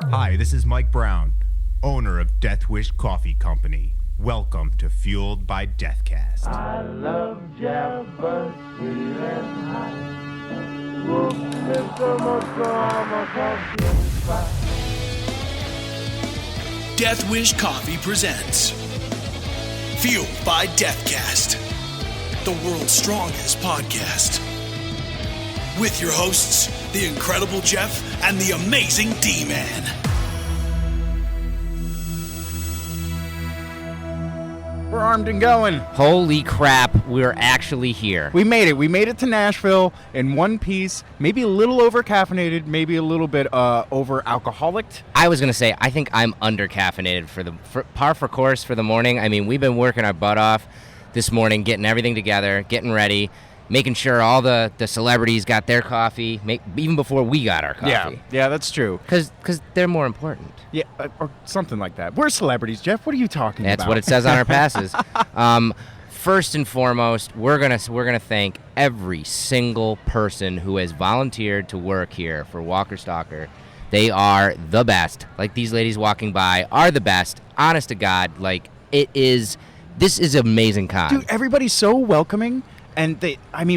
Hi, this is Mike Brown, owner of Death Wish Coffee Company. Welcome to Fueled by Deathcast. I love Jabba, sweet and high. Whoop, Mr. Motorama, coffee and spice. Death Wish Coffee presents Fueled by Deathcast, the world's strongest podcast. With your hosts, the incredible Jeff and the amazing D-Man. We're armed and going. Holy crap, we're actually here. We made it. We made it to Nashville in one piece, maybe a little over-caffeinated, maybe a little bit over-alcoholic. I was going to say, I think I'm under-caffeinated for par for course for the morning. I mean, we've been working our butt off this morning, getting everything together, getting ready, making sure all the celebrities got their coffee, even before we got our coffee. Yeah, that's true. Because they're more important. Yeah, or something like that. We're celebrities, Jeff. What are you talking about? That's what it says on our passes. First and foremost, we're gonna thank every single person who has volunteered to work here for Walker Stalker. They are the best. Like, these ladies walking by are the best. Honest to God, like, this is amazing con. Dude, everybody's so welcoming. And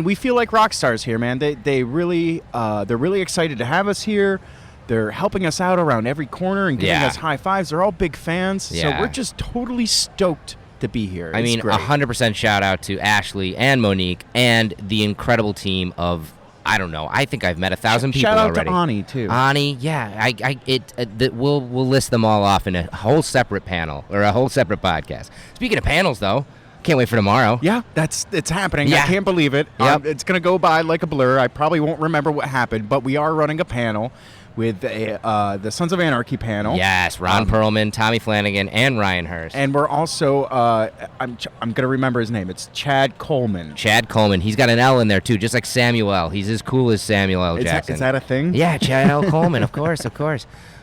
we feel like rock stars here, man. They're really excited to have us here. They're helping us out around every corner and giving us high fives. They're all big fans. Yeah. So we're just totally stoked to be here. I mean, 100% shout out to Ashley and Monique and the incredible team of, I don't know, I think I've met 1,000 people already. Shout out to Ani, too. Ani, yeah. We'll list them all off in a whole separate panel or a whole separate podcast. Speaking of panels, though, can't wait for tomorrow. Yeah, it's happening. Yeah. I can't believe it. Yep. It's going to go by like a blur. I probably won't remember what happened, but we are running a panel with the Sons of Anarchy panel. Yes, Ron Perlman, Tommy Flanagan, and Ryan Hurst. And we're also, I'm going to remember his name. It's Chad Coleman. Chad Coleman. He's got an L in there, too, just like Samuel. He's as cool as Samuel L. Jackson. Is that a thing? Yeah, Chad L. Coleman, of course.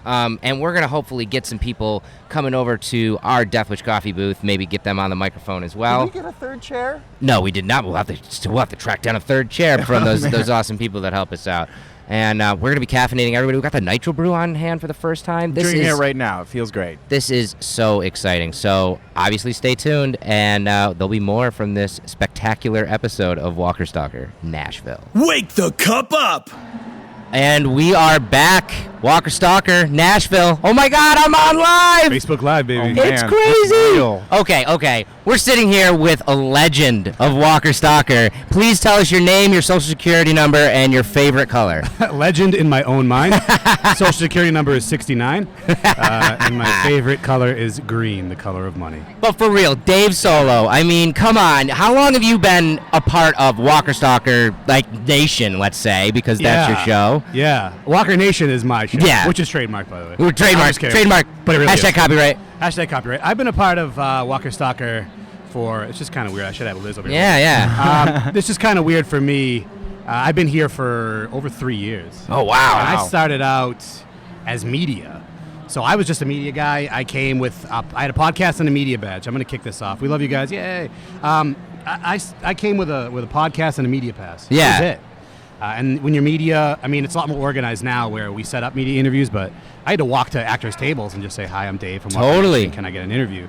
And we're going to hopefully get some people coming over to our Death Wish Coffee booth, maybe get them on the microphone as well. Did we get a third chair? No, we did not. We'll have to track down a third chair from those awesome people that help us out. And we're going to be caffeinating everybody. We've got the Nitro Brew on hand for the first time. Drinking it right now. It feels great. This is so exciting. So obviously stay tuned, and there'll be more from this spectacular episode of Walker Stalker Nashville. Wake the cup up! And we are back. Walker Stalker, Nashville. Oh my God, I'm on live! Facebook Live, baby. Oh, It's man, crazy! Okay. We're sitting here with a legend of Walker Stalker. Please tell us your name, your social security number, and your favorite color. Legend in my own mind. Social security number is 69. And my favorite color is green, the color of money. But for real, Dave Solo, I mean, come on. How long have you been a part of Walker Stalker, like, Nation, let's say, because that's your show? Yeah. Walker Nation is my show. Yeah. Which is trademarked, by the way. We're trademark. But it really Hashtag is. copyright. Hashtag copyright. I've been a part of Walker Stalker for, it's just kind of weird. I should have Liz over here. Yeah. This is kind of weird for me. I've been here for over 3 years. Oh, wow. And I started out as media. So I was just a media guy. I came with, I had a podcast and a media badge. I'm going to kick this off. We love you guys. Yay. I came with a podcast and a media pass. Yeah. That was it. And when you're media, I mean, it's a lot more organized now where we set up media interviews, but I had to walk to actors' tables and just say, hi, I'm Dave from Walker Totally. Nation. Can I get an interview?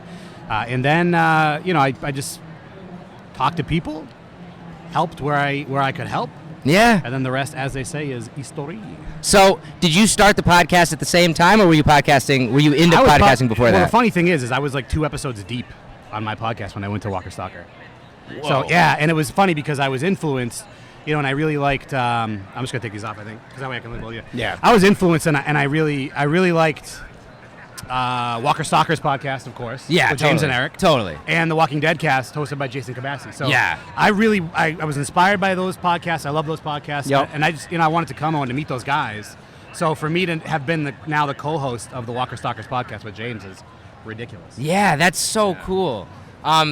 And then, I just talked to people, helped where I could help. Yeah. And then the rest, as they say, is history. So, did you start the podcast at the same time, or were you into podcasting before well, that? The funny thing is I was like 2 episodes deep on my podcast when I went to Walker Stalker. Whoa. So, yeah, and it was funny because I was influenced, and I really liked, I'm just going to take these off, I think, because that way I can label you. Yeah. I was influenced, and I really liked Walker Stalker's podcast, of course. Yeah, with James and Eric. Totally. And the Walking Dead cast hosted by Jason Kabassi. So Yeah. I was inspired by those podcasts. I love those podcasts. Yep. And I just, I wanted to come on to meet those guys. So for me to have been now the co-host of the Walker Stalkers podcast with James is ridiculous. Yeah, that's so cool.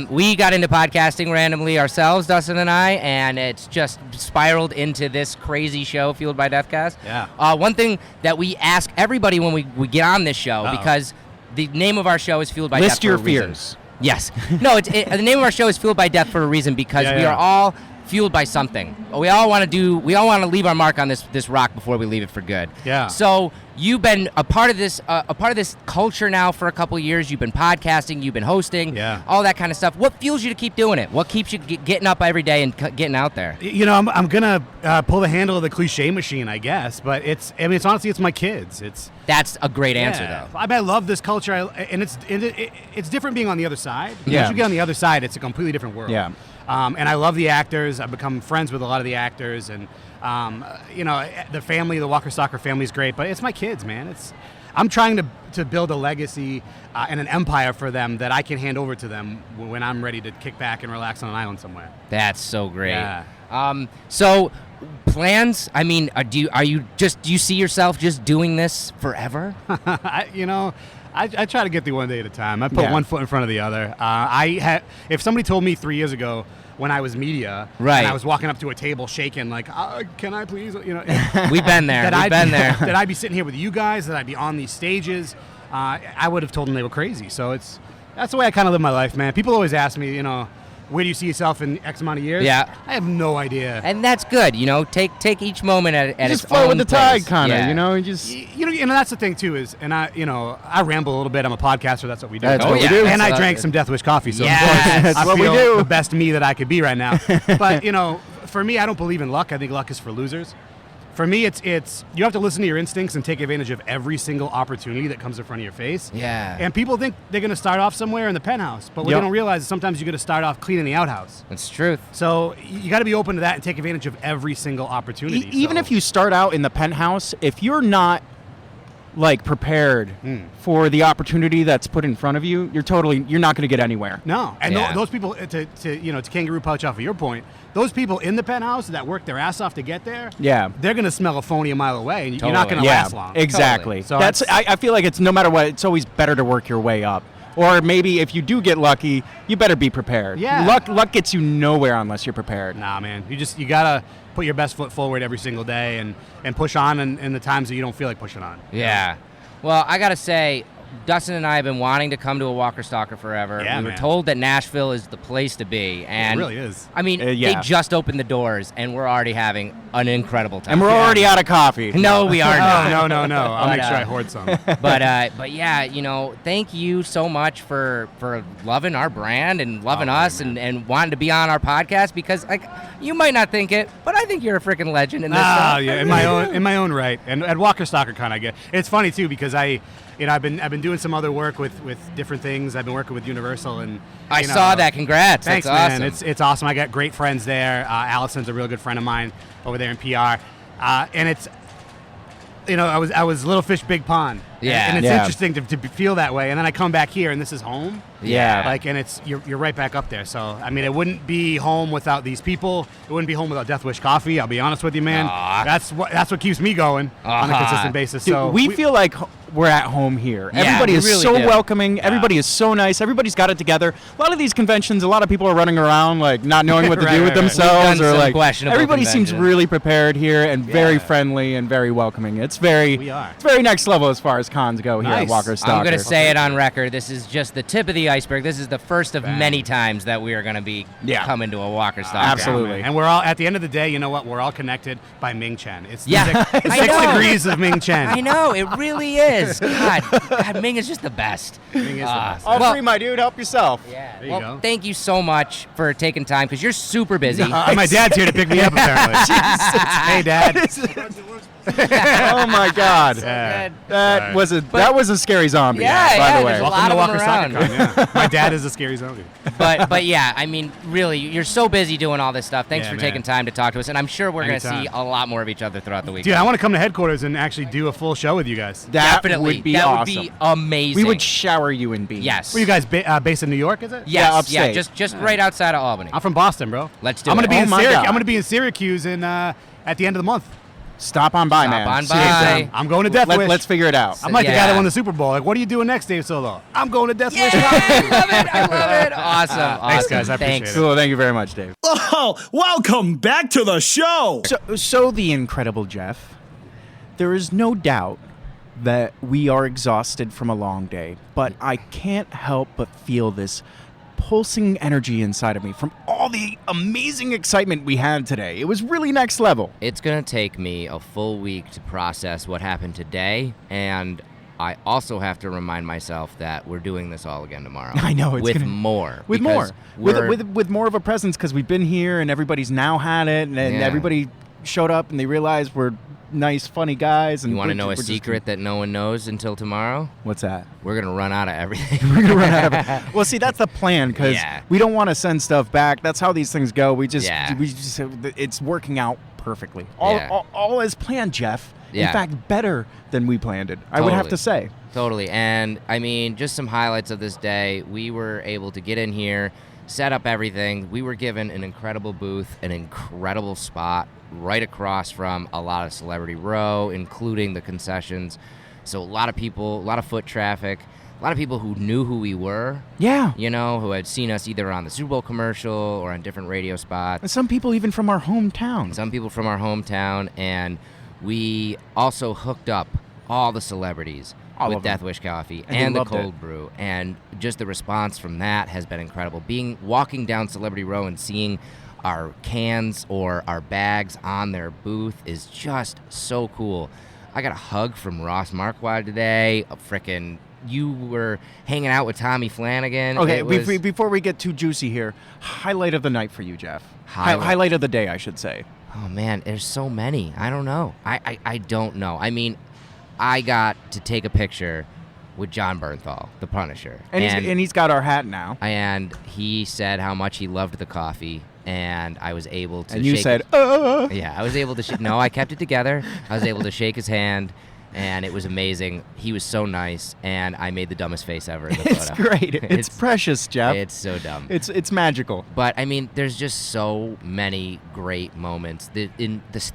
We got into podcasting randomly ourselves, Dustin and I, and it's just spiraled into this crazy show, Fueled by Deathcast. Yeah. One thing that we ask everybody when we get on this show, because the name of our show is Fueled by Death List for your a reason. fears. Yes. No, the name of our show is Fueled by Death for a reason, because we are all fueled by something. We all want to leave our mark on this rock before we leave it for good. Yeah. So you've been a part of this culture now for a couple of years. You've been podcasting, you've been hosting, all that kind of stuff. What fuels you to keep doing it? What keeps you getting up every day and getting out there? I'm gonna pull the handle of the cliche machine, I guess, but it's honestly my kids. That's a great answer, though. I love this culture, and it's different being on the other side. Yeah. Once you get on the other side, it's a completely different world. Yeah. And I love the actors. I've become friends with a lot of the actors, and the family, the Walker Stalker family is great, but it's my kids, man. I'm trying to build a legacy and an empire for them that I can hand over to them when I'm ready to kick back and relax on an island somewhere. That's so great. Yeah. So plans? I mean, do you see yourself just doing this forever? I try to get through one day at a time. I put one foot in front of the other. If somebody told me 3 years ago when I was media, right, and I was walking up to a table shaking like, can I please, We've been there. That I'd be sitting here with you guys, that I'd be on these stages, I would have told them they were crazy. So that's the way I kind of live my life, man. People always ask me, where do you see yourself in X amount of years? Yeah. I have no idea. And that's good, Take each moment at its own just flow with the tide, kind of, and that's the thing too I ramble a little bit. I'm a podcaster. That's what we do. That's what we do. And I drank some Death Wish coffee, so Yes. of course That's I what we feel do. the best me that I could be right now. But for me, I don't believe in luck. I think luck is for losers. For me, it's you have to listen to your instincts and take advantage of every single opportunity that comes in front of your face. Yeah. And people think they're going to start off somewhere in the penthouse, but what they don't realize is sometimes you're going to start off cleaning the outhouse. That's truth. So you got to be open to that and take advantage of every single opportunity. Even if you start out in the penthouse, if you're not prepared for the opportunity that's put in front of you, you're not going to get anywhere. No, and those people to kangaroo pouch off of your point, those people in the penthouse that work their ass off to get there, they're going to smell a phony a mile away, and you're not going to last long. Exactly. Totally. So I feel like it's no matter what, it's always better to work your way up. Or maybe if you do get lucky, you better be prepared. Yeah. Luck gets you nowhere unless you're prepared. Nah, man. You gotta put your best foot forward every single day and push on in the times that you don't feel like pushing on. Yeah. Well, I gotta say, Dustin and I have been wanting to come to a Walker Stalker forever. Yeah, we were man. told that Nashville is the place to be, and It really is. I mean, they just opened the doors, and we're already having an incredible time. And we're already out of coffee. No, we are not. No. I'll make sure I hoard some. But yeah, thank you so much for loving our brand and loving us and wanting to be on our podcast, because you might not think it, but I think you're a freaking legend in this stuff. Yeah, in my own right. And at Walker Stalker Con, I get it's funny too, because I've been doing some other work with different things. I've been working with Universal, and I saw that. Congrats. Thanks, That's man. awesome. It's awesome. I got great friends there. Allison's a real good friend of mine over there in PR, and it's I was little fish, big pond. Yeah. And it's interesting to feel that way. And then I come back here, and this is home. Yeah. And it's you're right back up there. So I mean, it wouldn't be home without these people. It wouldn't be home without Death Wish Coffee. I'll be honest with you, man. Aww. That's what keeps me going on a consistent basis. Dude, So we feel like we're at home here. Yeah, Everybody we is really so do. welcoming. Everybody is so nice. Everybody's got it together. A lot of these conventions, a lot of people are running around not knowing what to do with We've themselves, done or some questionable everybody seems conventions. really prepared here and very friendly and very welcoming. It's very next level as far as cons go here at Nice. Walker Stalker. I'm going to say it on record. This is just the tip of the iceberg. This is the first of many times that we are going to be coming to a Walker Stalker. Absolutely. And we're all, at the end of the day, you know what? We're all connected by Ming Chen. It's the Yeah. six I know. degrees of Ming Chen. I know, it really is. God, Ming is just the best. Ming is the best. All Well- free, my dude. Help yourself. Yeah. There you Well, go. thank you so much for taking time, because you're super busy. My dad's here to pick me up, apparently. Hey, Dad. Oh my God. Yeah. That was a scary zombie. Yeah, by yeah, the way. there's a lot Welcome to of Walker them Stalker around. Con, yeah. My dad is a scary zombie. but yeah, I mean, really, you're so busy doing all this stuff. Thanks Yeah, for man. taking time to talk to us, and I'm sure we're going to Anytime. see a lot more of each other throughout the week. Dude, I want to come to headquarters and actually do a full show with you guys. That Definitely. would be that awesome. would be amazing. We would shower you in beans. Yes. Were you guys based in New York, is it? Yes, upstate. just right outside of Albany. I'm from Boston, bro. Let's do I'm it. gonna be Oh in my Syracuse. God. I'm going to be in Syracuse at the end of the month. Stop on by, Stop man. on See by. you soon. I'm going to Death Wish. Let's figure it out. I'm like the guy Yeah. that won the Super Bowl. Like, what are you doing next, Dave Solo? I'm going to Death Wish. I love it. I love it. Awesome. Thanks, guys. I appreciate Thanks. it. Cool. Thank you very much, Dave. Oh, welcome back to the show. So the incredible Jeff, there is no doubt that we are exhausted from a long day, but I can't help but feel this pulsing energy inside of me from all the amazing excitement we had today. It was really next level. It's going to take me a full week to process what happened today, and I also have to remind myself that we're doing this all again tomorrow. I know. With more with more of a presence, because we've been here and everybody's now had it, and everybody showed up and they realized we're nice, funny guys. And you want to know a secret that no one knows until tomorrow? What's that? We're going to run out of everything. We're going to run out of it. Well, see, that's the plan, because we don't want to send stuff back. That's how these things go. We just it's working out perfectly. All as planned, Jeff. Yeah. In fact, better than we planned it, I would have to say. Totally. And, I mean, just some highlights of this day. We were able to get in here, set up everything. We were given an incredible booth, an incredible spot right across from a lot of Celebrity Row, including the concessions. So a lot of people, a lot of foot traffic, a lot of people who knew who we were. Yeah. You know, who had seen us either on the Super Bowl commercial or on different radio spots. And some people even from our hometown. And we also hooked up all the celebrities with Death Wish Coffee and the cold brew. And just the response from that has been incredible. Walking down Celebrity Row and seeing our cans or our bags on their booth is just so cool. I got a hug from Ross Marquardt today. You were hanging out with Tommy Flanagan. Okay, before we get too juicy here, highlight of the night for you, Jeff. Highlight of the day, I should say. Oh, man, there's so many. I don't know. I don't know. I mean, I got to take a picture with John Bernthal, the Punisher. And he's got our hat now. And he said how much he loved the coffee, and I was able to And you said, Yeah, I was able to No, I kept it together. I was able to shake his hand, and it was amazing. He was so nice, and I made the dumbest face ever in the photo. It's great. It's precious, Jeff. It's so dumb. It's magical. But, I mean, there's just so many great moments. The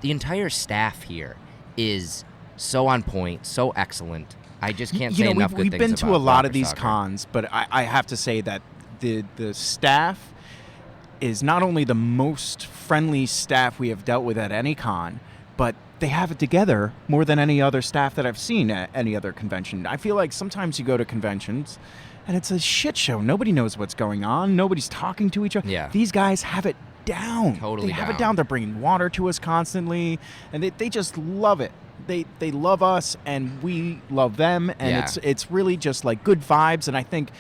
entire staff here is so on point, so excellent. I just can't say enough good things about We've been to a lot of these Walker. cons, but I have to say that the staff is not only the most friendly staff we have dealt with at any con, but they have it together more than any other staff that I've seen at any other convention. I feel like sometimes you go to conventions and it's a shit show. Nobody knows what's going on. Nobody's talking to each other. Yeah. These guys have it down. Totally They have down. it down. They're bringing water to us constantly, and they just love it. They love us, and we love them, and it's really just like good vibes. And I think,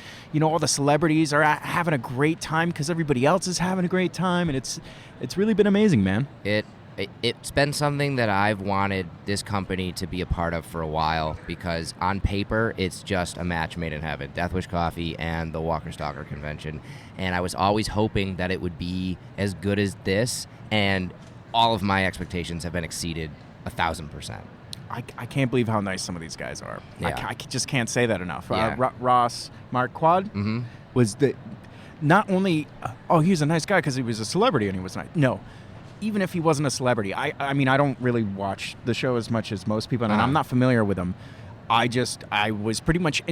all the celebrities are having a great time because everybody else is having a great time, and it's really been amazing, man. It's been something that I've wanted this company to be a part of for a while, because on paper it's just a match made in heaven. Death Wish Coffee and the Walker Stalker Convention, and I was always hoping that it would be as good as this, and all of my expectations have been exceeded 1,000%. I can't believe how nice some of these guys are. Yeah. I just can't say that enough. Yeah. Ross Marquardt was not only he was a nice guy because he was a celebrity and he was nice. No, even if he wasn't a celebrity, I mean I don't really watch the show as much as most people, and I'm not familiar with him. I was pretty much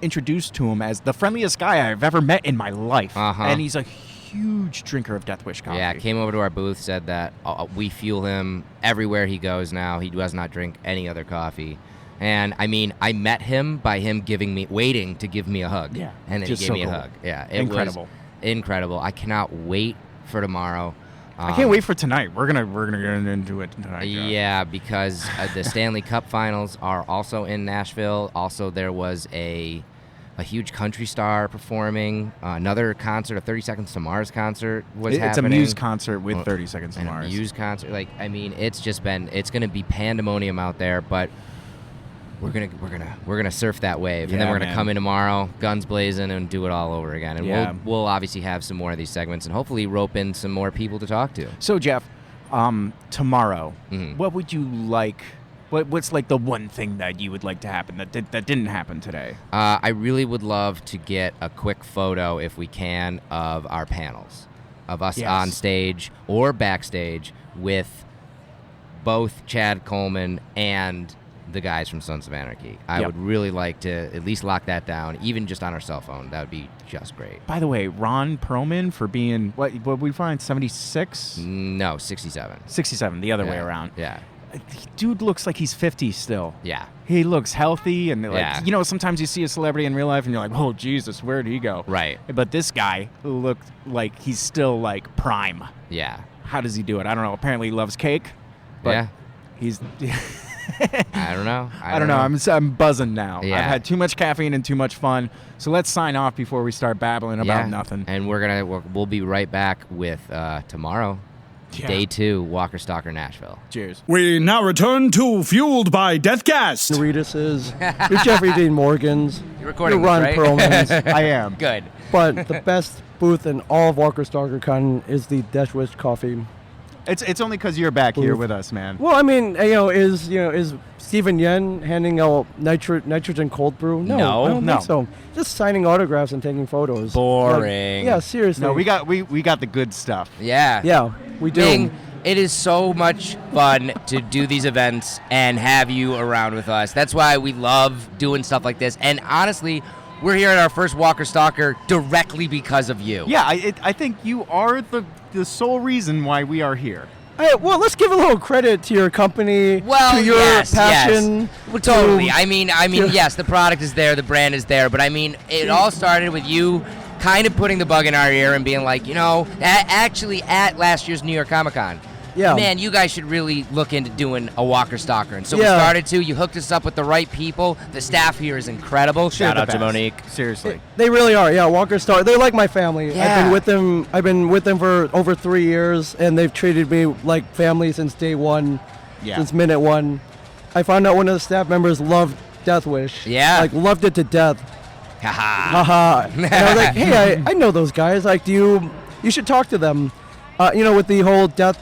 introduced to him as the friendliest guy I've ever met in my life, and he's a huge drinker of Death Wish Coffee. Yeah, came over to our booth, said that we fuel him everywhere he goes now. He does not drink any other coffee. And, I mean, I met him by him waiting to give me a hug. Yeah. And then he gave me a hug. Yeah, it incredible. was incredible. I cannot wait for tomorrow. I can't wait for tonight. We're gonna get into it tonight. Yeah, because the Stanley Cup Finals are also in Nashville. Also, there was a huge country star performing. Another concert, a 30 Seconds to Mars concert was happening. It's a Muse concert with 30 Seconds to Mars. A Muse concert. It's going to be pandemonium out there, but we're gonna surf that wave, and then we're gonna come in tomorrow, guns blazing, and do it all over again. And we'll obviously have some more of these segments, and hopefully rope in some more people to talk to. So Jeff, tomorrow, what would you like? What's like the one thing that you would like to happen that didn't happen today? I really would love to get a quick photo, if we can, of our panels, of us on stage or backstage with both Chad Coleman and the guys from Sons of Anarchy. I would really like to at least lock that down, even just on our cell phone. That would be just great. By the way, Ron Perlman for being, what we find, 76? No, 67. 67, the other way around. Yeah. dude looks like he's 50 still. Yeah. He looks healthy, and Yeah. sometimes you see a celebrity in real life, and you're like, oh Jesus, where'd he go? Right. But this guy looked like he's still like prime. Yeah. How does he do it? I don't know. Apparently, he loves cake. But Yeah. he's. I don't know. I don't know. I'm buzzing now. Yeah. I've had too much caffeine and too much fun. So let's sign off before we start babbling about nothing. And we'll be right back with tomorrow, Yeah. day 2, Walker Stalker Nashville. Cheers. We now return to Fueled by Deathcast. Ritas's, your Jeffrey Dean Morgan's, You're recording your Ron this, right? Perlman's. I am. Good. But the best booth in all of Walker Stalker Con is the Death Wish Coffee. It's only because you're back here with us, man. Well, I mean, is Stephen Yen handing out nitrogen cold brew? No, I don't think so. Just signing autographs and taking photos. Boring. Yeah, seriously. No, we got the good stuff. Yeah. Yeah, we do. Ming, it is so much fun to do these events and have you around with us. That's why we love doing stuff like this. And honestly, we're here at our first Walker Stalker directly because of you. Yeah, I think you are the sole reason why we are here. Hey, well, let's give a little credit to your company, Well, to your passion. Yes. Well, totally. to- I mean, yes, the product is there, the brand is there, but I mean, it all started with you kind of putting the bug in our ear and being like, actually at last year's New York Comic Con. Yeah. Man, you guys should really look into doing a Walker Stalker. And so we Yeah. started to. You hooked us up with the right people. The staff here is incredible. Shout They're out the to best. Monique. Seriously. They really are. Yeah, Walker Star. They're like my family. Yeah. I've been with them for over 3 years, and they've treated me like family since day one, Yeah. since minute one. I found out one of the staff members loved Death Wish. Yeah. Like loved it to death. Haha. Haha. And I was like, hey, I know those guys. Like, you should talk to them. With the whole death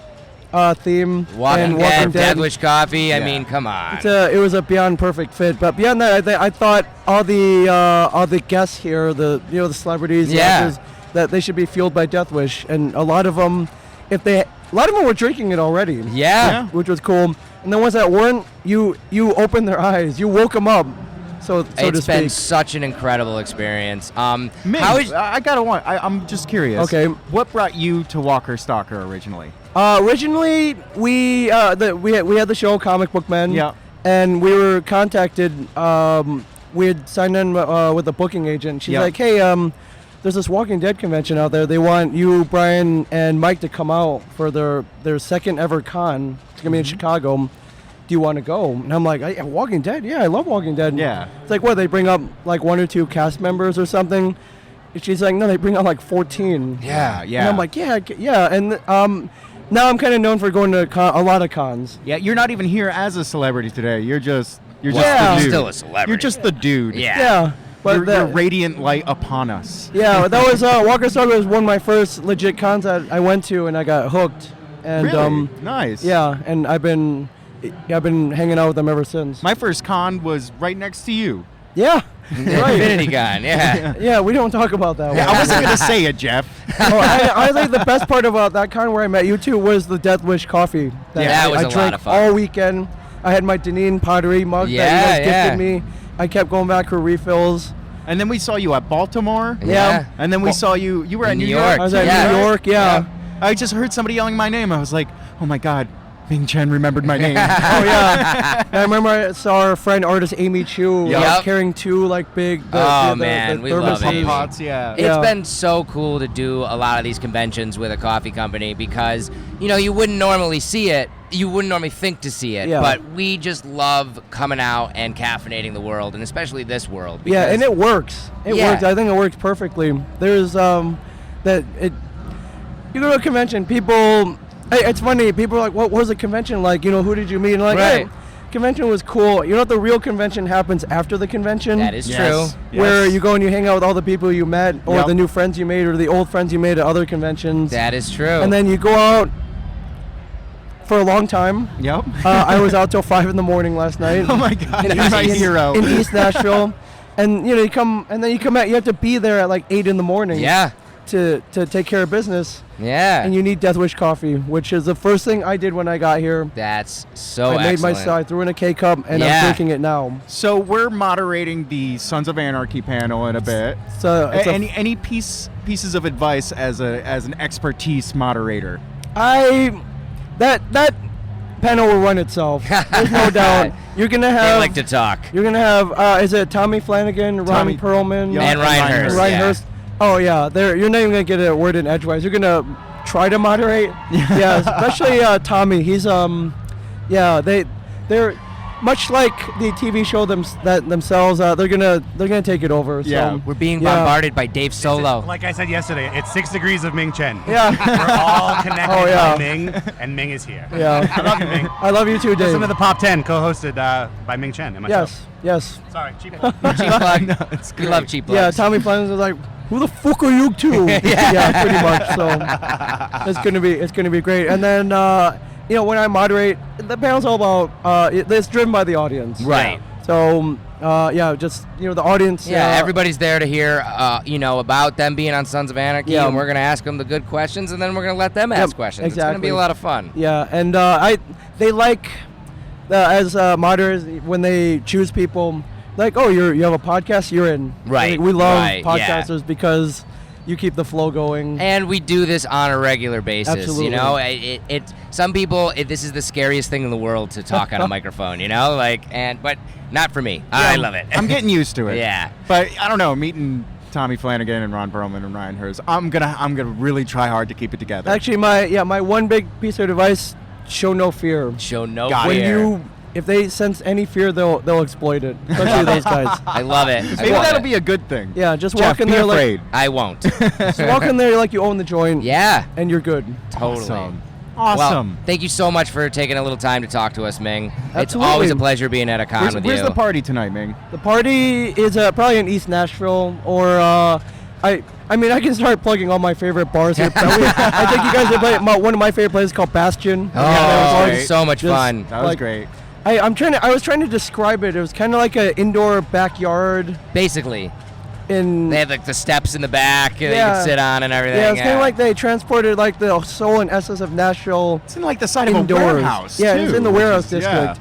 theme Walking and Dead, Walking Dead. Deadwish Coffee. I Yeah. mean, come on. It was a beyond perfect fit, but beyond that, I thought all the guests here, the celebrities, the Yeah. actors, that they should be fueled by Death Wish, and a lot of them were drinking it already, Yeah. which was cool. And the ones that weren't, you opened their eyes, you woke them up, so to It's been speak. such an incredible experience. Ming, How is I'm just curious. Okay. What brought you to Walker Stalker originally? Originally, we had the show Comic Book Men, Yeah. and we were contacted. We had signed in with a booking agent. She's Yeah. like, "Hey, there's this Walking Dead convention out there. They want you, Brian, and Mike to come out for their second ever con. It's gonna be in Chicago. Do you want to go?" And I'm like, "Walking Dead? Yeah, I love Walking Dead." Yeah. It's like, what, they bring up like 1 or 2 cast members or something? And she's like, "No, they bring out like 14." Yeah. And I'm like, yeah. And now I'm kind of known for going to a lot of cons. Yeah, you're not even here as a celebrity today. You're just Yeah. the dude. Still a celebrity. You're just the dude. Yeah. Yeah. But You're that, radiant light upon us. yeah, that was Walker Stalker was one of my first legit cons that I went to, and I got hooked. And Really? Nice. yeah, and I've been hanging out with them ever since. My first con was right next to you. Yeah. Infinity Gun. Yeah. Yeah, we don't talk about that one. I wasn't gonna say it, Jeff. I think the best part about that con where I met you two was the Death Wish coffee. That was I a lot drank of fun. all weekend. I had my Deneen pottery mug Yeah, that you guys yeah. gifted me. I kept going back for refills. And then we saw you at Baltimore. Yeah. And then we saw you. You were at In New New York. York. I was at Yeah. New York, yeah. I just heard somebody yelling my name. I was like, oh my God, Ming Chen remembered my name. Oh yeah. And I remember I saw our friend artist Amy Chu Yep. carrying 2 like big. Man, we love thermos Amy. Pots, yeah. It's Yeah. been so cool to do a lot of these conventions with a coffee company because, you wouldn't normally see it. You wouldn't normally think to see it. Yeah. But we just love coming out and caffeinating the world, and especially this world. Yeah, because- and it works. It Yeah. works. I think it works perfectly. There's you go to a convention, people. It's funny. People are like, "What was a convention like? Who did you meet?" And like, Right. "Hey, convention was cool." You know what? The real convention happens after the convention. That is Yes. true. Where Yes. you go and you hang out with all the people you met, or Yep. the new friends you made, or the old friends you made at other conventions. That is true. And then you go out for a long time. Yep. I was out till 5 in the morning last night. Oh my God, you're my hero. In East Nashville, and you come out. You have to be there at like 8 in the morning. yeah. To take care of business, Yeah. and you need Death Wish coffee, which is the first thing I did when I got here. That's so I made excellent. I threw in a K cup, and Yeah. I'm drinking it now. So we're moderating the Sons of Anarchy panel in a bit. So it's Any pieces of advice as an expertise moderator? that panel will run itself. There's no doubt. You're gonna have. They like to talk. You're gonna have. Is it Tommy Flanagan, Ron Perlman, and Ryan Hurst? Ryan Hurst. Oh yeah, you're not even gonna get a word in edgewise. You're gonna try to moderate. Yeah, especially Tommy. He's they're much like the TV show themselves. They're gonna take it over. So, we're being bombarded by Dave Solo. Like I said yesterday, it's 6 degrees of Ming Chen. Yeah. We're all connected by Ming, and Ming is here. Yeah. I love you, Ming. I love you too, Dave. Listen to the Pop 10, co-hosted by Ming Chen and myself. Yes. Sorry, cheap plug. Cheap plug. We love cheap plugs. Yeah, Tommy Flanagan was like, who the fuck are you two? Yeah, pretty much. So it's gonna be great. And then when I moderate, the panel's all about it's driven by the audience. Right. So just the audience. Yeah, everybody's there to hear about them being on Sons of Anarchy, and we're gonna ask them the good questions, and then we're gonna let them ask questions. Exactly. It's gonna be a lot of fun. Yeah, and they like as moderators when they choose people. Like, oh, you have a podcast, you're in. Right. We love podcasters because you keep the flow going. And we do this on a regular basis. Absolutely. You know, some people, this is the scariest thing in the world to talk on a microphone. You know, but not for me. I love it. I'm getting used to it. Yeah. But I don't know, meeting Tommy Flanagan and Ron Perlman and Ryan Hurst, I'm gonna really try hard to keep it together. Actually, my one big piece of advice: show no fear. Show no fear. If they sense any fear, they'll exploit it. Especially those guys. I love it. Maybe that'll be a good thing. Yeah, just Jeff, walk in there afraid. I won't. Just walk in there like you own the joint. Yeah. And you're good. Totally. Awesome. Well, thank you so much for taking a little time to talk to us, Ming. Absolutely. It's always a pleasure being at a con with you. Where's the party tonight, Ming? The party is probably in East Nashville, or I I can start plugging all my favorite bars here. I think you guys have played one of my favorite places called Bastion. Oh, that was so much fun. That was great. I was trying to describe it. It was kind of like an indoor backyard. Basically. They have like the steps in the back that you can sit on and everything. Yeah, it's kind of like they transported like the soul and essence of Nashville. It's in like the side indoors. of a warehouse. Yeah, too, it's in the warehouse district. Yeah.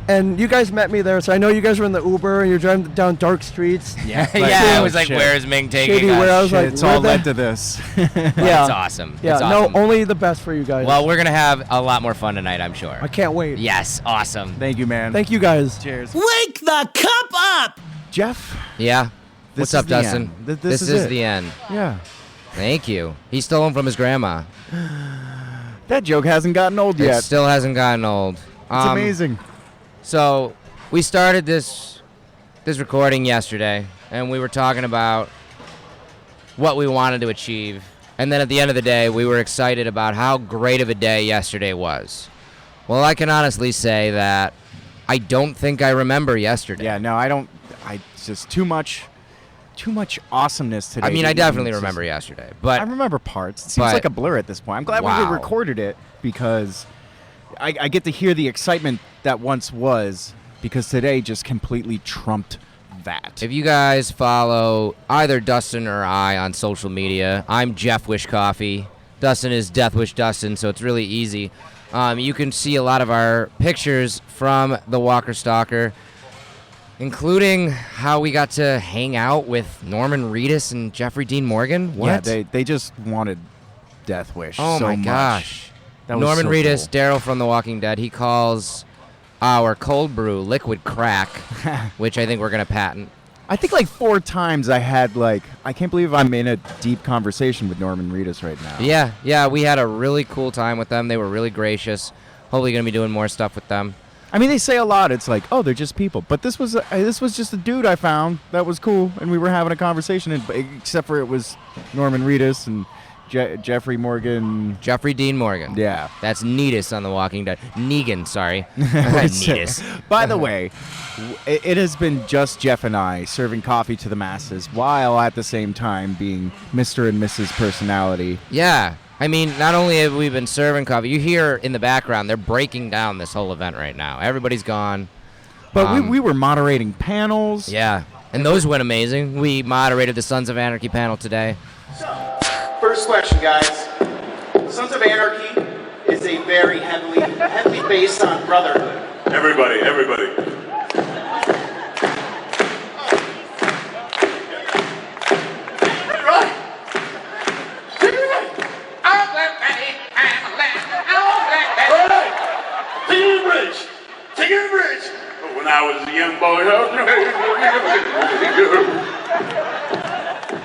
And you guys met me there, so I know you guys were in the Uber and you're driving down dark streets. Yeah, I was like, where's Ming taking us? Warehouse, like, it's all led to this. Yeah, it's awesome. Yeah, it's awesome. No, only the best for you guys. Well, we're gonna have a lot more fun tonight, I'm sure. I can't wait. Yes, awesome. Thank you, man. Thank you guys. Cheers. Wake the cup up! Jeff. Yeah. What's up, Dustin? This is the end. Yeah. Thank you. He stole them from his grandma. That joke hasn't gotten old yet. It still hasn't gotten old. It's amazing. So we started this recording yesterday, and we were talking about what we wanted to achieve. And then at the end of the day, we were excited about how great of a day yesterday was. Well, I can honestly say that I don't think I remember yesterday. Yeah, no, I don't. It's just too much awesomeness today. I mean, I definitely remember yesterday, but I remember parts. It seems like a blur at this point. I'm glad we recorded it because I get to hear the excitement that once was, because today just completely trumped that. If you guys follow either Dustin or I on social media, I'm Jeff Wish Coffee. Dustin is Death Wish Dustin, so it's really easy. You can see a lot of our pictures from the Walker Stalker, including how we got to hang out with Norman Reedus and Jeffrey Dean Morgan. What? Yeah, they just wanted Death Wish. Oh so my much. gosh. That was Norman so Reedus, cool. Daryl from The Walking Dead, he calls our cold brew liquid crack, which I think we're going to patent. I think like 4 times I had I can't believe I'm in a deep conversation with Norman Reedus right now. Yeah, we had a really cool time with them. They were really gracious. Hopefully going to be doing more stuff with them. I mean, they say a lot. It's like, oh, they're just people. But this was just a dude I found that was cool, and we were having a conversation. Except for it was Norman Reedus and Jeffrey Dean Morgan. Yeah, that's Needus on The Walking Dead. Negan, sorry. Needus. By the way, it has been just Jeff and I serving coffee to the masses, while at the same time being Mr. and Mrs. Personality. Yeah. I mean, not only have we been serving coffee, you hear in the background, they're breaking down this whole event right now. Everybody's gone. But we were moderating panels. Yeah, and those went amazing. We moderated the Sons of Anarchy panel today. So, first question, guys. Sons of Anarchy is a very heavily based on brotherhood. Everybody.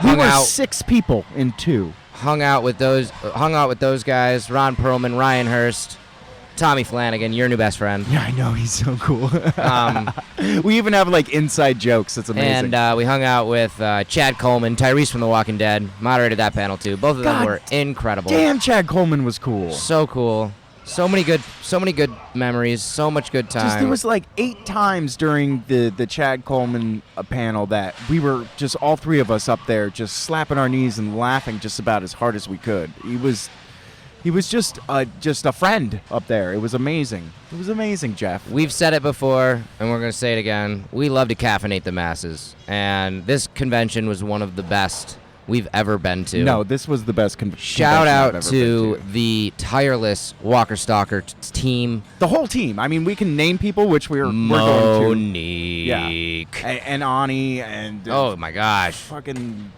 We were 6 people in 2. Hung out with those guys, Ron Perlman, Ryan Hurst, Tommy Flanagan, your new best friend. Yeah, I know, he's so cool. We even have like inside jokes. It's amazing. And we hung out with Chad Coleman, Tyrese from The Walking Dead, moderated that panel too. Both of them were incredible. Damn, Chad Coleman was cool. So cool. So many good memories. So much good time. There was like 8 times during the Chad Coleman panel that we were just all 3 of us up there just slapping our knees and laughing just about as hard as we could. He was just a friend up there. It was amazing. It was amazing, Jeff. We've said it before, and we're going to say it again. We love to caffeinate the masses, and this convention was one of the best we've ever been to. No, this was the best convention. Shout out to the tireless Walker Stalker team. The whole team. I mean, we can name people, which we're going to. Monique. And Ani and oh my gosh. Fucking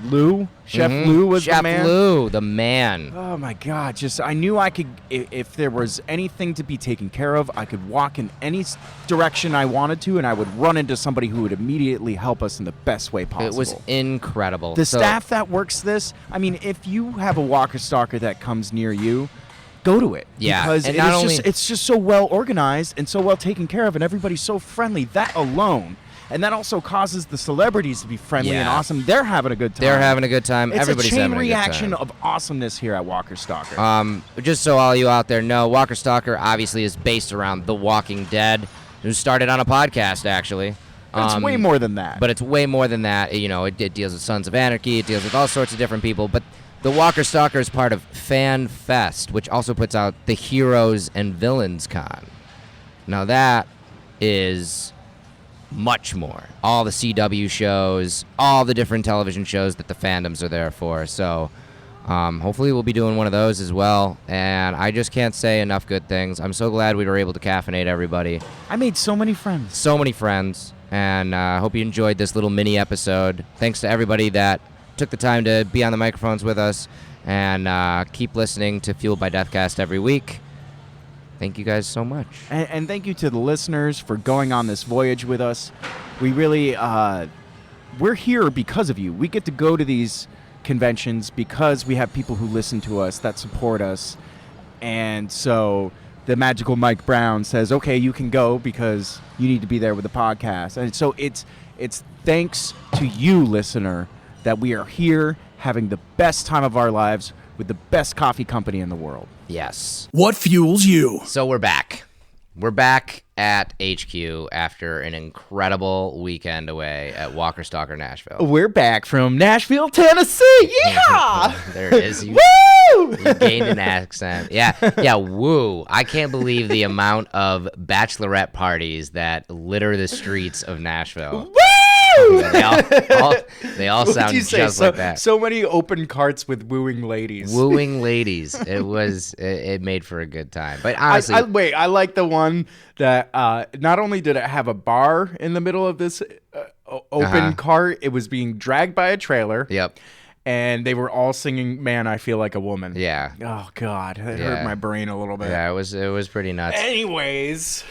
Lou. Chef Lou was Chef the man. Lou, the man. Oh my God. Just I knew I could, if there was anything to be taken care of, I could walk in any direction I wanted to, and I would run into somebody who would immediately help us in the best way possible. It was incredible. The staff that works this, I mean, if you have a Walker Stalker that comes near you, go to it. Yeah. Because and it's just so well organized and so well taken care of, and everybody's so friendly. That alone. And that also causes the celebrities to be friendly and awesome. They're having a good time. They're having a good time. It's Everybody's a chain having a good time. reaction of awesomeness here at Walker Stalker. Just so all you out there know, Walker Stalker obviously is based around The Walking Dead, who started on a podcast, actually. But it's way more than that. But it's way more than that. You know, it deals with Sons of Anarchy. It deals with all sorts of different people. But the Walker Stalker is part of Fan Fest, which also puts out the Heroes and Villains Con. Now that is much more. All the CW shows, all the different television shows that the fandoms are there for. So hopefully we'll be doing one of those as well. And I just can't say enough good things. I'm so glad we were able to caffeinate everybody. I made so many friends. So many friends. And I hope you enjoyed this little mini episode. Thanks to everybody that took the time to be on the microphones with us. And keep listening to Fueled by Deathcast every week. Thank you guys so much. And thank you to the listeners for going on this voyage with us. We really, we're here because of you. We get to go to these conventions because we have people who listen to us, that support us. And so the magical Mike Brown says, okay, you can go because you need to be there with the podcast. And so it's thanks to you, listener, that we are here having the best time of our lives with the best coffee company in the world. Yes. What fuels you? So we're back. We're back at HQ after an incredible weekend away at Walker Stalker Nashville. We're back from Nashville, Tennessee. Yeah! There it is. Woo! You gained an accent. Yeah, woo. I can't believe the amount of bachelorette parties that litter the streets of Nashville. Woo! They all sound just like that. So many open carts with wooing ladies. Wooing ladies. It made for a good time. But honestly, I like the one that not only did it have a bar in the middle of this open cart, it was being dragged by a trailer. Yep. And they were all singing, "Man, I Feel Like a Woman." Yeah. Oh God, it hurt my brain a little bit. Yeah, it was pretty nuts. Anyways,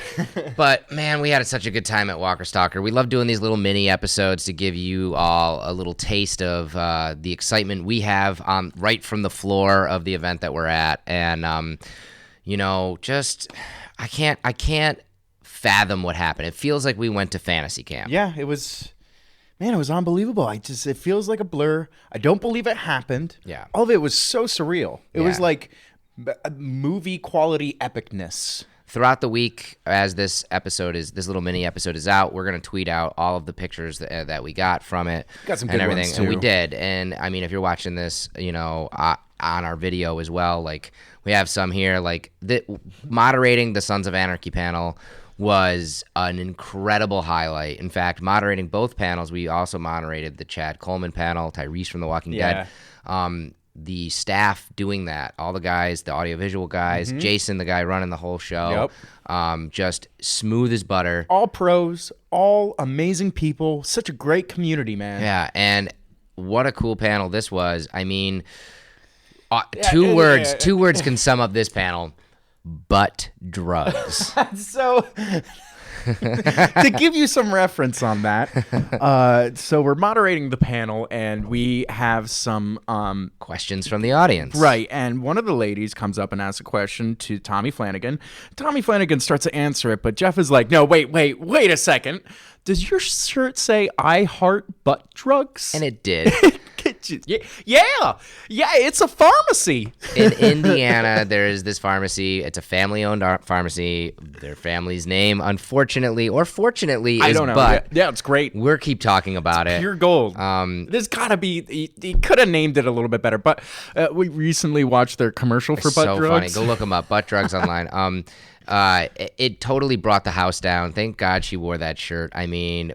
but man, we had such a good time at Walker Stalker. We love doing these little mini episodes to give you all a little taste of the excitement we have right from the floor of the event that we're at, and just I can't fathom what happened. It feels like we went to fantasy camp. Yeah, it was. Man, it was unbelievable. It feels like a blur. I don't believe it happened. Yeah. All of it was so surreal. It was like movie quality epicness. Throughout the week, as this little mini episode is out, we're gonna tweet out all of the pictures that we got from it. Got some and good everything, ones too. and we did. And I mean, if you're watching this, on our video as well, like we have some here. Like moderating the Sons of Anarchy panel was an incredible highlight. In fact, moderating both panels, we also moderated the Chad Coleman panel, Tyrese from The Walking Dead. The staff doing that, all the guys, the audiovisual guys, Jason, the guy running the whole show, just smooth as butter. All pros, all amazing people, such a great community, man. Yeah, and what a cool panel this was. I mean, two words can sum up this panel. Butt drugs. So to give you some reference on that, so we're moderating the panel, and we have some questions from the audience. Right, and one of the ladies comes up and asks a question to Tommy Flanagan. Tommy Flanagan starts to answer it, but Jeff is like, no, wait a second. Does your shirt say I heart butt drugs? And it did. Yeah, it's a pharmacy. In Indiana, there is this pharmacy. It's a family-owned pharmacy. Their family's name, unfortunately or fortunately, I is don't know. Butt. Yeah, it's great. We'll keep talking about it. Pure gold. There's got to be. He could have named it a little bit better, but we recently watched their commercial for butt drugs. So funny. Go look them up. Butt drugs online. It totally brought the house down. Thank God she wore that shirt. I mean,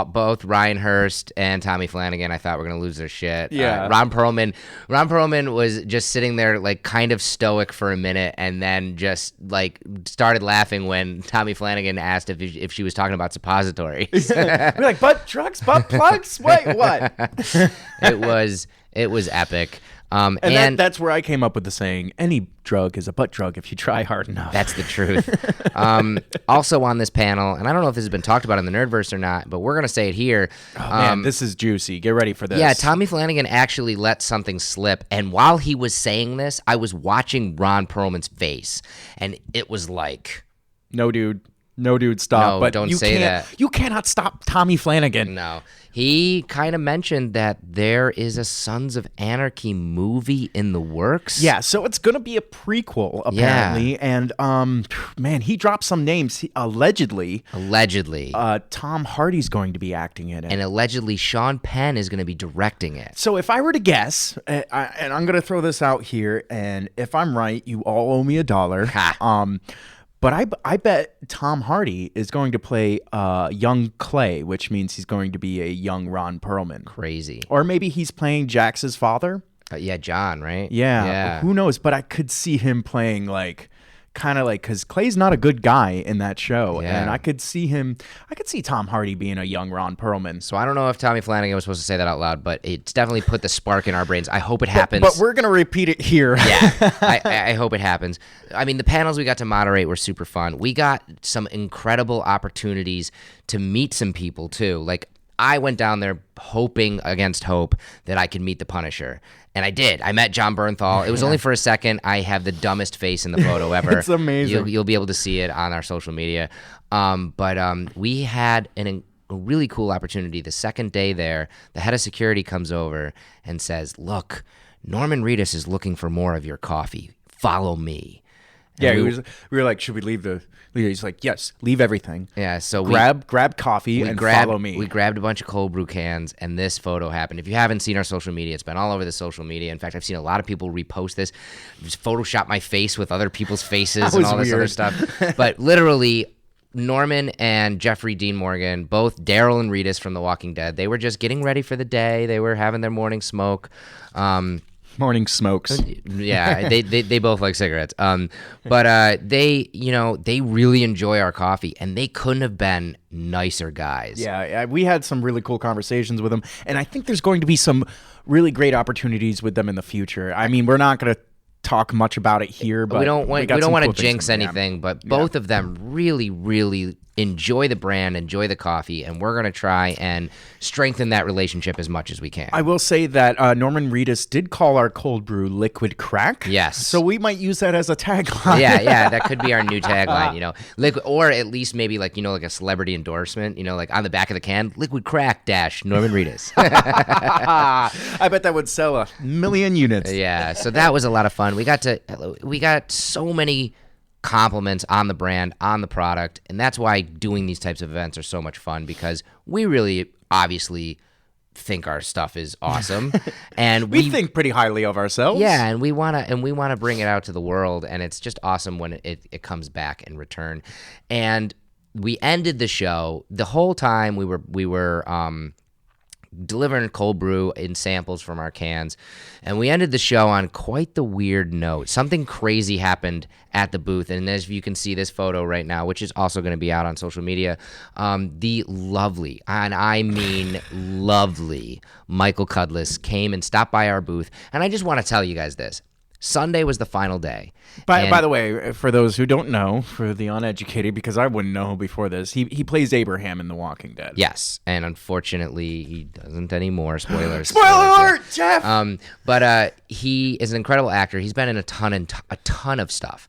both Ryan Hurst and Tommy Flanagan, I thought were going to lose their shit. Yeah. Ron Perlman was just sitting there like kind of stoic for a minute, and then just like started laughing when Tommy Flanagan asked if she was talking about suppositories. We're like, butt drugs, butt plugs? Wait, what? It was epic. And that's where I came up with the saying, any drug is a butt drug if you try hard enough. That's the truth. Also on this panel, and I don't know if this has been talked about in the Nerdverse or not, but we're going to say it here. Oh, man, this is juicy. Get ready for this. Yeah, Tommy Flanagan actually let something slip, and while he was saying this, I was watching Ron Perlman's face, and it was like... No, dude, stop. No, but don't say that. You cannot stop Tommy Flanagan. No. He kind of mentioned that there is a Sons of Anarchy movie in the works. Yeah, so it's going to be a prequel, apparently. Yeah. And, man, he dropped some names. Allegedly. Tom Hardy's going to be acting in it. And allegedly, Sean Penn is going to be directing it. So if I were to guess, and I'm going to throw this out here, and if I'm right, you all owe me $1. But I bet Tom Hardy is going to play young Clay, which means he's going to be a young Ron Perlman. Crazy. Or maybe he's playing Jax's father. Yeah, John, right? Yeah. Who knows? But I could see him playing because Clay's not a good guy in that show. Yeah. And I could see Tom Hardy being a young Ron Perlman. So I don't know if Tommy Flanagan was supposed to say that out loud, but it's definitely put the spark in our brains. I hope it happens. But we're going to repeat it here. Yeah, I hope it happens. I mean, the panels we got to moderate were super fun. We got some incredible opportunities to meet some people, too. Like, I went down there hoping against hope that I could meet the Punisher. And I did. I met John Bernthal. It was only for a second. I have the dumbest face in the photo ever. It's amazing. You'll be able to see it on our social media. But we had a really cool opportunity. The second day there, the head of security comes over and says, look, Norman Reedus is looking for more of your coffee. Follow me. And we were like, should we leave the... He's like, yes, leave everything. Yeah, so grab coffee and follow me. We grabbed a bunch of cold brew cans, and this photo happened. If you haven't seen our social media, it's been all over the social media. In fact, I've seen a lot of people repost this, just Photoshop my face with other people's faces and all this other stuff. But literally, Norman and Jeffrey Dean Morgan, both Daryl and Reedus from The Walking Dead, they were just getting ready for the day. They were having their morning smoke. Morning smokes. Yeah, they both like cigarettes. But they really enjoy our coffee, and they couldn't have been nicer guys. Yeah, we had some really cool conversations with them, and I think there's going to be some really great opportunities with them in the future. I mean, we're not going to talk much about it here, but we don't want to jinx anything. Yeah. But both of them really, really enjoy the brand, enjoy the coffee, and we're going to try and strengthen that relationship as much as we can. I will say that Norman Reedus did call our cold brew liquid crack. Yes. So we might use that as a tagline. Yeah, that could be our new tagline, liquid, or at least maybe like a celebrity endorsement, like on the back of the can, liquid crack - Norman Reedus. I bet that would sell 1 million units. Yeah, so that was a lot of fun. We got so many compliments on the brand, on the product, and that's why doing these types of events are so much fun, because we really obviously think our stuff is awesome, and we think pretty highly of ourselves. Yeah, and we wanna bring it out to the world, and it's just awesome when it comes back in return. And we ended the show the whole time we were delivering cold brew in samples from our cans, and we ended the show on quite the weird note. Something crazy happened at the booth, and as you can see this photo right now, which is also going to be out on social media, the lovely, and I mean lovely, Michael Cudlitz came and stopped by our booth. And I just want to tell you guys this. Sunday was the final day. By the way, for those who don't know, for the uneducated, because I wouldn't know before this, he plays Abraham in The Walking Dead. Yes, and unfortunately, he doesn't anymore. Spoilers. Spoiler alert, Jeff! But he is an incredible actor. He's been in a ton of stuff.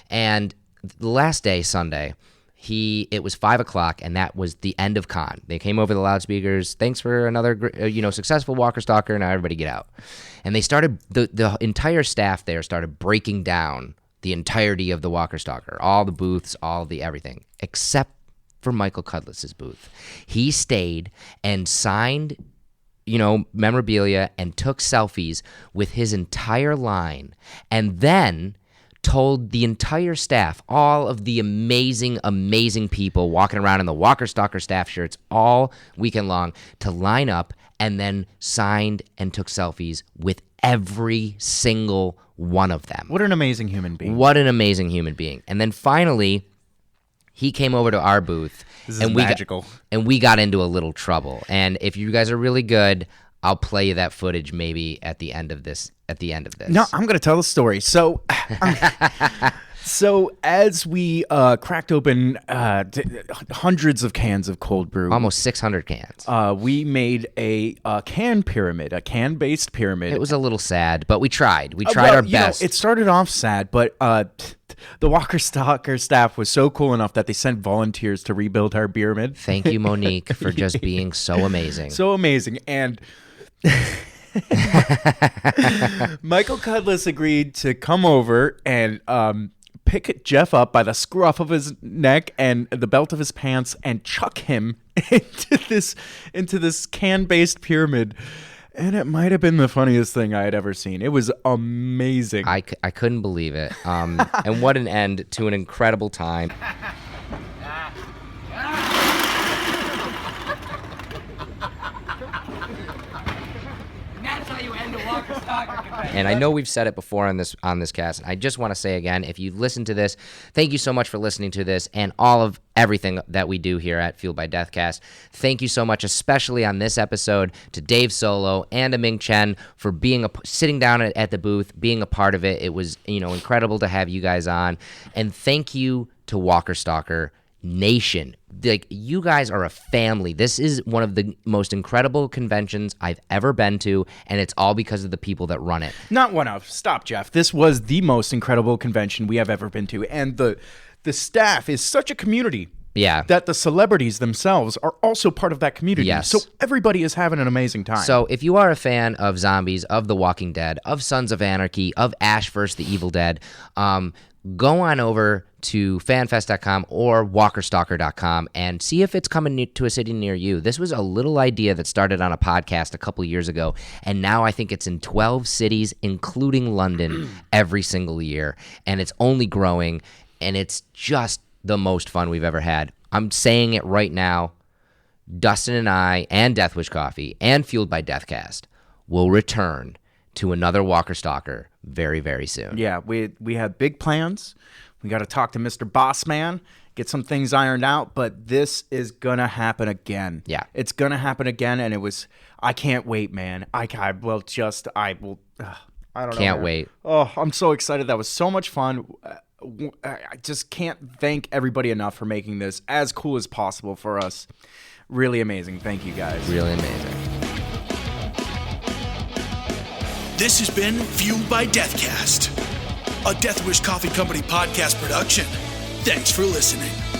And the last day, Sunday, it was 5 o'clock, and that was the end of con. They came over the loudspeakers. Thanks for another, successful Walker Stalker. Now everybody get out. And they started, the entire staff there started breaking down the entirety of the Walker Stalker, all the booths, all the everything, except for Michael Cudlitz's booth. He stayed and signed, memorabilia and took selfies with his entire line, and then told the entire staff, all of the amazing people walking around in the Walker Stalker staff shirts all weekend long, to line up, and then signed and took selfies with every single one of them. What an amazing human being. What an amazing human being. And then finally, he came over to our booth. This is magical. And we got into a little trouble. And if you guys are really good, I'll play you that footage maybe at the end of this. No, I'm going to tell the story. So, as we cracked open hundreds of cans of cold brew, almost 600 cans, we made a can pyramid, a can-based pyramid. It was a little sad, but we tried. We tried our best. It started off sad, but the Walker Stalker staff was so cool enough that they sent volunteers to rebuild our pyramid. Thank you, Monique, for just being so amazing. So amazing. And Michael Cudlitz agreed to come over and pick Jeff up by the scruff of his neck and the belt of his pants and chuck him into this can-based pyramid. And it might have been the funniest thing I had ever seen. It was amazing. I couldn't believe it. And what an end to an incredible time. And I know we've said it before on this cast, and I just want to say again, if you listen to this, thank you so much for listening to this and all of everything that we do here at Fueled by Deathcast. Thank you so much, especially on this episode, to Dave Solo and to Ming Chen for sitting down at the booth, being a part of it. It was incredible to have you guys on, and thank you to Walker Stalker Nation. Like, you guys are a family. This is one of the most incredible conventions I've ever been to, and it's all because of the people that run it. Not one of. Stop, Jeff. This was the most incredible convention we have ever been to, and the staff is such a community. Yeah. That the celebrities themselves are also part of that community. Yes. So everybody is having an amazing time. So if you are a fan of zombies, of The Walking Dead, of Sons of Anarchy, of Ash vs. the Evil Dead, go on over to fanfest.com or walkerstalker.com and see if it's coming to a city near you. This was a little idea that started on a podcast a couple years ago, and now I think it's in 12 cities, including London, every single year. And it's only growing, and it's just the most fun we've ever had. I'm saying it right now. Dustin and I and Death Wish Coffee and Fueled by Deathcast will return to another Walker Stalker very, very soon. Yeah, we have big plans. We got to talk to Mr. Bossman, get some things ironed out, but this is going to happen again. Yeah. It's going to happen again, and I can't wait, man. I don't know. Can't wait. Oh, I'm so excited. That was so much fun. I just can't thank everybody enough for making this as cool as possible for us. Really amazing. Thank you, guys. Really amazing. This has been Fueled by Deathcast, a Death Wish Coffee Company podcast production. Thanks for listening.